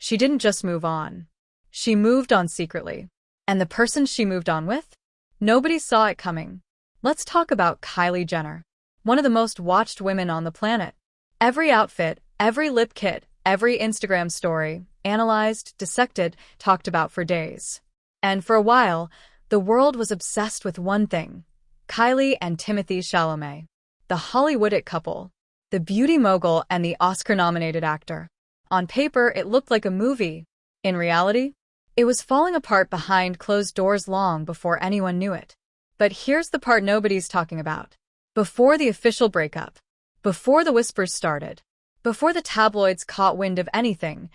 She didn't just move on. She moved on secretly. And the person she moved on with? Nobody saw it coming. Let's talk about Kylie Jenner, one of the most watched women on the planet. Every outfit, every lip kit, every Instagram story, analyzed, dissected, talked about for days. And for a while, the world was obsessed with one thing: Kylie and Timothée Chalamet, the Hollywood it couple, the beauty mogul and the Oscar-nominated actor. On paper, it looked like a movie. In reality, it was falling apart behind closed doors long before anyone knew it. But here's the part nobody's talking about. Before the official breakup, before the whispers started, before the tabloids caught wind of anything,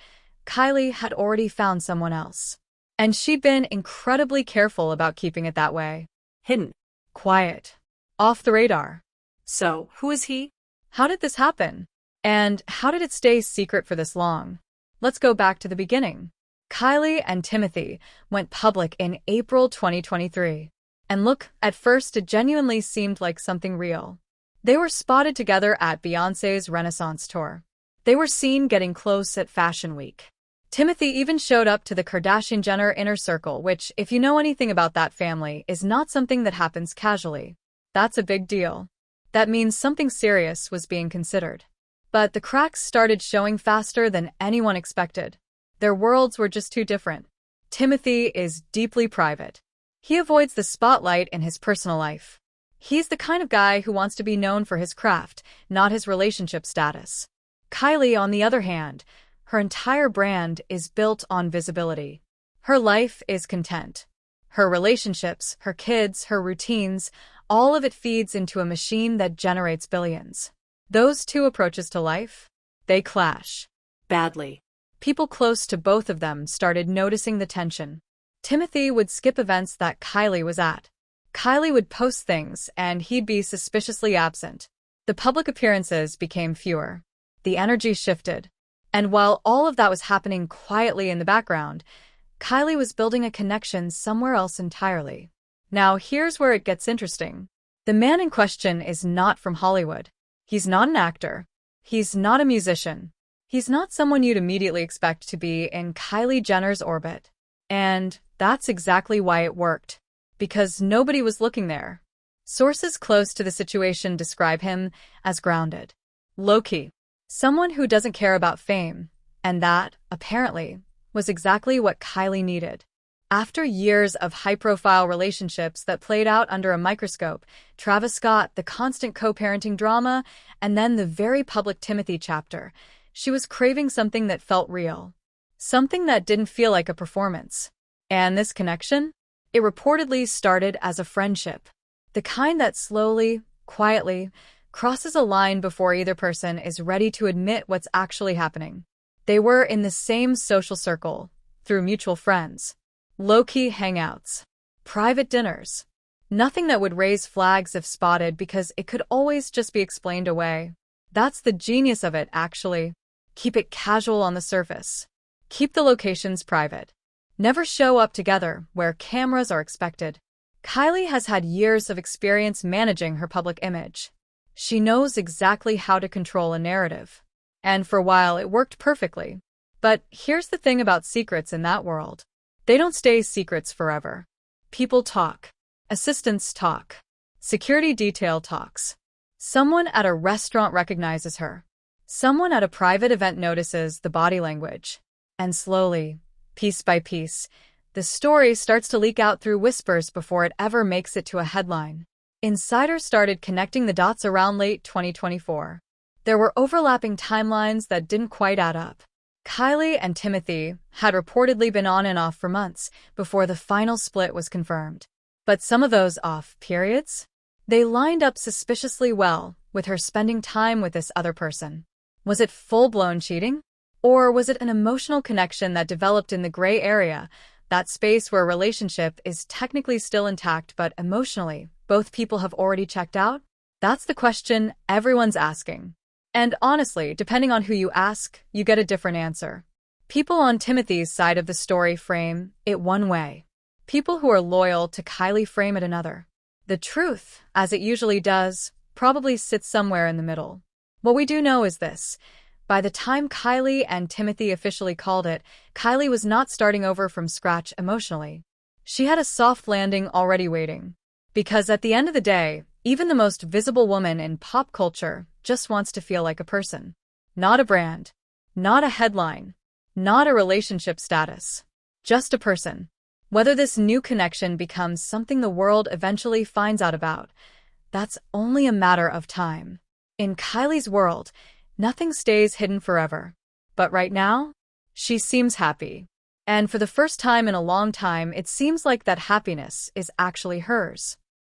Kylie had already found someone else. And she'd been incredibly careful about keeping it that way. Hidden. Quiet. Off the radar. So, who is he? How did this happen? And how did it stay secret for this long? Let's go back to the beginning. Kylie and Timothee went public in April 2023. And look, at first it genuinely seemed like something real. They were spotted together at Beyoncé's Renaissance tour. They were seen getting close at Fashion Week. Timothee even showed up to the Kardashian-Jenner inner circle, which, if you know anything about that family, is not something that happens casually. That's a big deal. That means something serious was being considered. But the cracks started showing faster than anyone expected. Their worlds were just too different. Timothee is deeply private. He avoids the spotlight in his personal life. He's the kind of guy who wants to be known for his craft, not his relationship status. Kylie, on the other hand, her entire brand is built on visibility. Her life is content. Her relationships, her kids, her routines, all of it feeds into a machine that generates billions. Those two approaches to life, they clash. Badly. People close to both of them started noticing the tension. Timothee would skip events that Kylie was at. Kylie would post things, and he'd be suspiciously absent. The public appearances became fewer. The energy shifted. And while all of that was happening quietly in the background, Kylie was building a connection somewhere else entirely. Now, here's where it gets interesting. The man in question is not from Hollywood. He's not an actor. He's not a musician. He's not someone you'd immediately expect to be in Kylie Jenner's orbit. And that's exactly why it worked. Because nobody was looking there. Sources close to the situation describe him as grounded. Low-key. Someone who doesn't care about fame. And that, apparently, was exactly what Kylie needed. After years of high-profile relationships that played out under a microscope, Travis Scott, the constant co-parenting drama, and then the very public Timothee chapter, she was craving something that felt real. Something that didn't feel like a performance. And this connection? It reportedly started as a friendship. The kind that slowly, quietly, crosses a line before either person is ready to admit what's actually happening. They were in the same social circle, through mutual friends. Low-key hangouts. Private dinners. Nothing that would raise flags if spotted because it could always just be explained away. That's the genius of it, actually. Keep it casual on the surface. Keep the locations private. Never show up together where cameras are expected. Kylie has had years of experience managing her public image. She knows exactly how to control a narrative. And for a while it worked perfectly. But here's the thing about secrets in that world. They don't stay secrets forever. People talk. Assistants talk. Security detail talks. Someone at a restaurant recognizes her. Someone at a private event notices the body language. And slowly, piece by piece, the story starts to leak out through whispers before it ever makes it to a headline. Insiders started connecting the dots around late 2024. There were overlapping timelines that didn't quite add up. Kylie and Timothee had reportedly been on and off for months before the final split was confirmed. But some of those off periods? They lined up suspiciously well with her spending time with this other person. Was it full-blown cheating? Or was it an emotional connection that developed in the gray area, that space where a relationship is technically still intact but emotionally, both people have already checked out? That's the question everyone's asking. And honestly, depending on who you ask, you get a different answer. People on Timothee's side of the story frame it one way. People who are loyal to Kylie frame it another. The truth, as it usually does, probably sits somewhere in the middle. What we do know is this: By the time Kylie and Timothee officially called it, Kylie was not starting over from scratch emotionally. She had a soft landing already waiting. Because at the end of the day, even the most visible woman in pop culture just wants to feel like a person. Not a brand. Not a headline. Not a relationship status. Just a person. Whether this new connection becomes something the world eventually finds out about, that's only a matter of time. In Kylie's world, nothing stays hidden forever. But right now, she seems happy. And for the first time in a long time, it seems like that happiness is actually hers.